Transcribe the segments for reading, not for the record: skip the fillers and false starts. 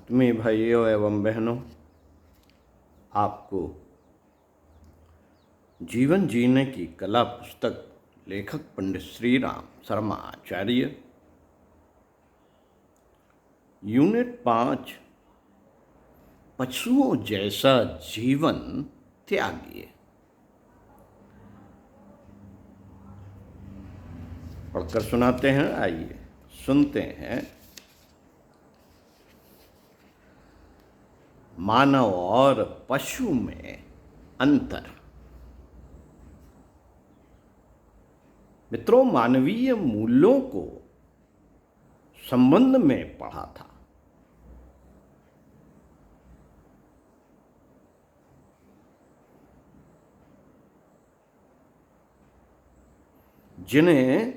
आत्मीय भाइयों एवं बहनों, आपको जीवन जीने की कला पुस्तक लेखक पंडित श्री राम शर्मा आचार्य, यूनिट 5 पशुओं जैसा जीवन त्यागिए पढ़कर सुनाते हैं। आइए सुनते हैं। मानव और पशु में अंतर। मित्रों, मानवीय मूल्यों को संबंध में पढ़ा था। जिन्हें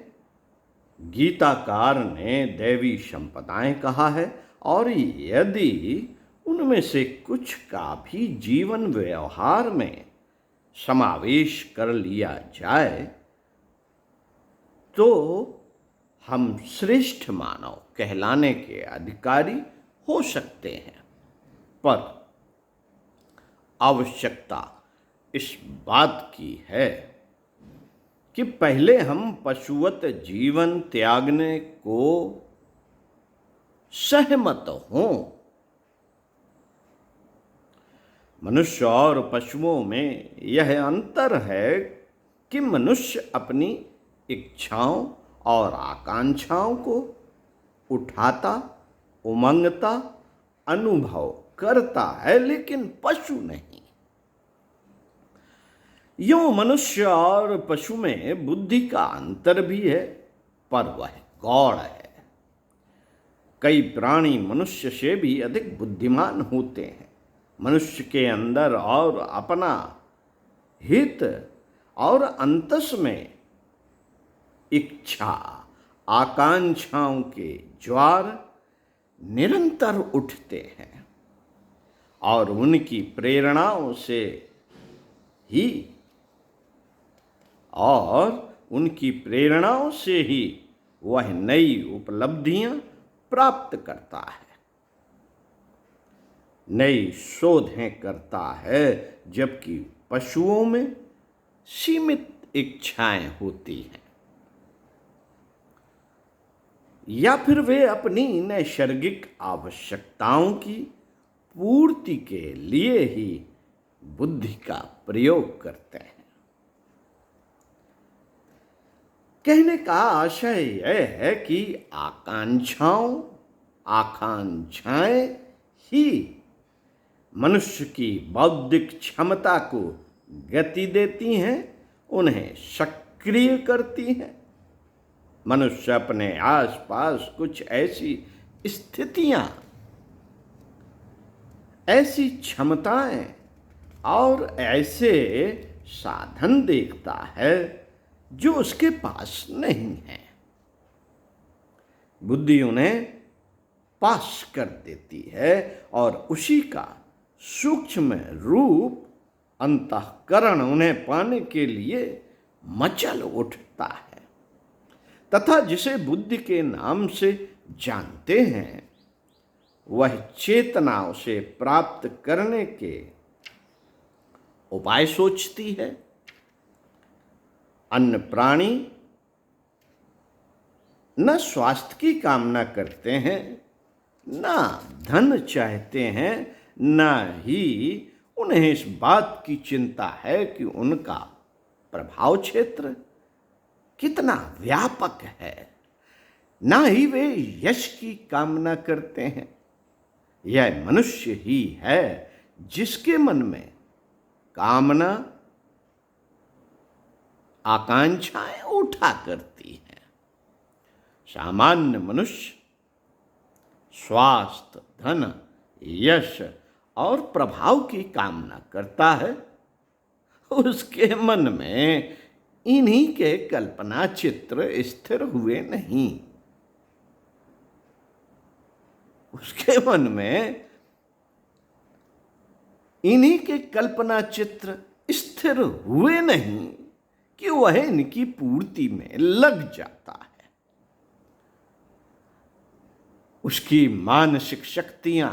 गीताकार ने दैवी संपदाएं कहा है, और यदि उनमें से कुछ का भी जीवन व्यवहार में समावेश कर लिया जाए तो हम श्रेष्ठ मानव कहलाने के अधिकारी हो सकते हैं। पर आवश्यकता इस बात की है कि पहले हम पशुवत जीवन त्यागने को सहमत हों। मनुष्य और पशुओं में यह अंतर है कि मनुष्य अपनी इच्छाओं और आकांक्षाओं को उठाता, उमंगता, अनुभव करता है, लेकिन पशु नहीं। यूं मनुष्य और पशु में बुद्धि का अंतर भी है, पर वह गौण है। कई प्राणी मनुष्य से भी अधिक बुद्धिमान होते हैं। मनुष्य के अंदर और अपना हित और अंतस में इच्छा, आकांक्षाओं के ज्वार निरंतर उठते हैं, और उनकी प्रेरणाओं से ही वह नई उपलब्धियां प्राप्त करता है, नई शोधें करता है, जबकि पशुओं में सीमित इच्छाएं होती हैं, या फिर वे अपनी नैसर्गिक आवश्यकताओं की पूर्ति के लिए ही बुद्धि का प्रयोग करते हैं। कहने का आशय यह है कि आकांक्षाएं ही मनुष्य की बौद्धिक क्षमता को गति देती हैं, उन्हें सक्रिय करती हैं। मनुष्य अपने आसपास कुछ ऐसी स्थितियां, ऐसी क्षमताएं और ऐसे साधन देखता है जो उसके पास नहीं है। बुद्धि उन्हें पास कर देती है और उसी का सूक्ष्म रूप अंतःकरण उन्हें पाने के लिए मचल उठता है, तथा जिसे बुद्धि के नाम से जानते हैं वह चेतनाओं से प्राप्त करने के उपाय सोचती है। अन्य प्राणी न स्वास्थ्य की कामना करते हैं, न धन चाहते हैं, न ही उन्हें इस बात की चिंता है कि उनका प्रभाव क्षेत्र कितना व्यापक है, ना ही वे यश की कामना करते हैं। यह मनुष्य ही है जिसके मन में कामना, आकांक्षाएं उठा करती हैं। सामान्य मनुष्य स्वास्थ्य, धन, यश और प्रभाव की कामना करता है। उसके मन में इन्हीं के कल्पना चित्र स्थिर हुए नहीं। उसके मन में इन्हीं के कल्पना चित्र स्थिर हुए नहीं कि वह इनकी पूर्ति में लग जाता है। उसकी मानसिक शक्तियां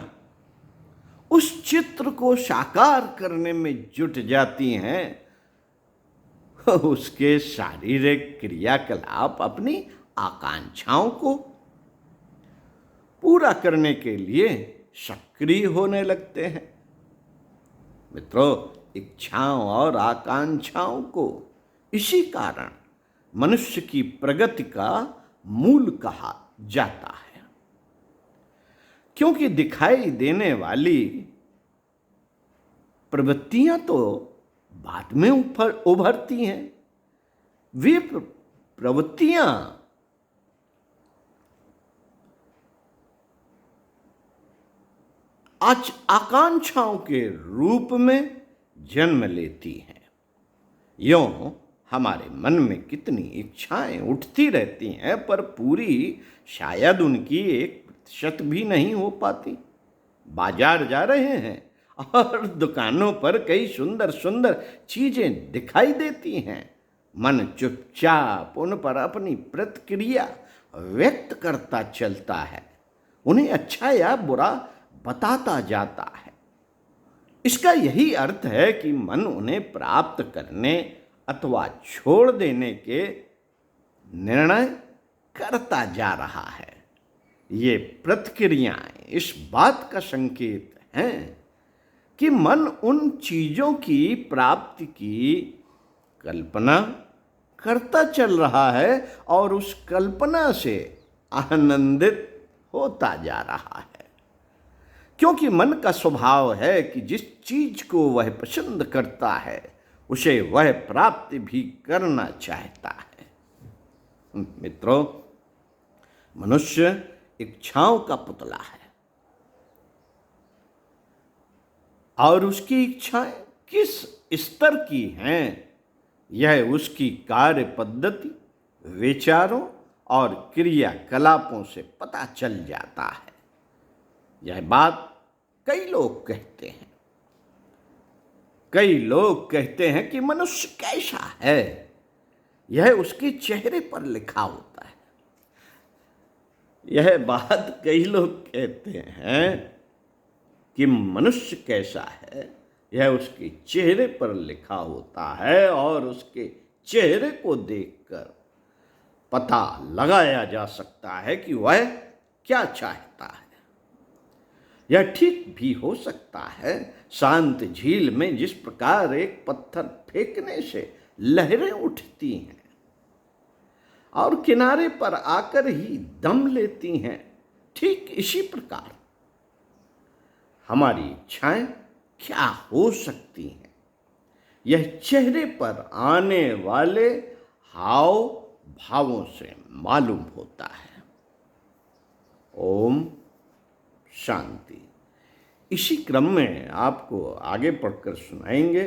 उस चित्र को साकार करने में जुट जाती हैं, उसके शारीरिक क्रियाकलाप अपनी आकांक्षाओं को पूरा करने के लिए सक्रिय होने लगते हैं। मित्रों, इच्छाओं और आकांक्षाओं को इसी कारण मनुष्य की प्रगति का मूल कहा जाता है, क्योंकि दिखाई देने वाली प्रवृत्तियां तो बाद में उभरती हैं। वे प्रवृत्तियां आज आकांक्षाओं के रूप में जन्म लेती हैं। यूं हमारे मन में कितनी इच्छाएं उठती रहती हैं, पर पूरी शायद उनकी 1% भी नहीं हो पाती। बाजार जा रहे हैं और दुकानों पर कई सुंदर सुंदर चीजें दिखाई देती हैं। मन चुपचाप उन पर अपनी प्रतिक्रिया व्यक्त करता चलता है, उन्हें अच्छा या बुरा बताता जाता है। इसका यही अर्थ है कि मन उन्हें प्राप्त करने अथवा छोड़ देने के निर्णय करता जा रहा है। ये प्रतिक्रियाएं इस बात का संकेत हैं कि मन उन चीजों की प्राप्ति की कल्पना करता चल रहा है और उस कल्पना से आनंदित होता जा रहा है, क्योंकि मन का स्वभाव है कि जिस चीज को वह पसंद करता है उसे वह प्राप्त भी करना चाहता है। मित्रों, मनुष्य इच्छाओं का पुतला है और उसकी इच्छाएं किस स्तर की हैं, यह उसकी कार्य पद्धति, विचारों और क्रियाकलापों से पता चल जाता है। यह बात कई लोग कहते हैं कि मनुष्य कैसा है, यह उसके चेहरे पर लिखा होता है। यह बात कई लोग कहते हैं कि मनुष्य कैसा है, यह उसके चेहरे पर लिखा होता है और उसके चेहरे को देखकर पता लगाया जा सकता है कि वह क्या चाहता है। यह ठीक भी हो सकता है। शांत झील में जिस प्रकार एक पत्थर फेंकने से लहरें उठती हैं और किनारे पर आकर ही दम लेती हैं, ठीक इसी प्रकार हमारी इच्छाएं क्या हो सकती हैं, यह चेहरे पर आने वाले हाव भावों से मालूम होता है। ओम शांति। इसी क्रम में आपको आगे पढ़कर सुनाएंगे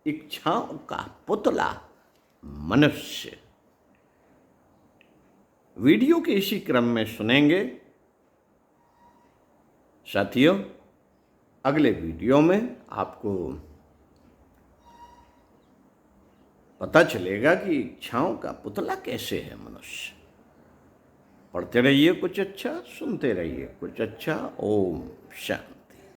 इच्छाओं का पुतला मनुष्य। वीडियो के इसी क्रम में सुनेंगे। साथियों, अगले वीडियो में आपको पता चलेगा कि इच्छाओं का पुतला कैसे है मनुष्य। पढ़ते रहिए कुछ अच्छा, सुनते रहिए कुछ अच्छा। ओम शांति।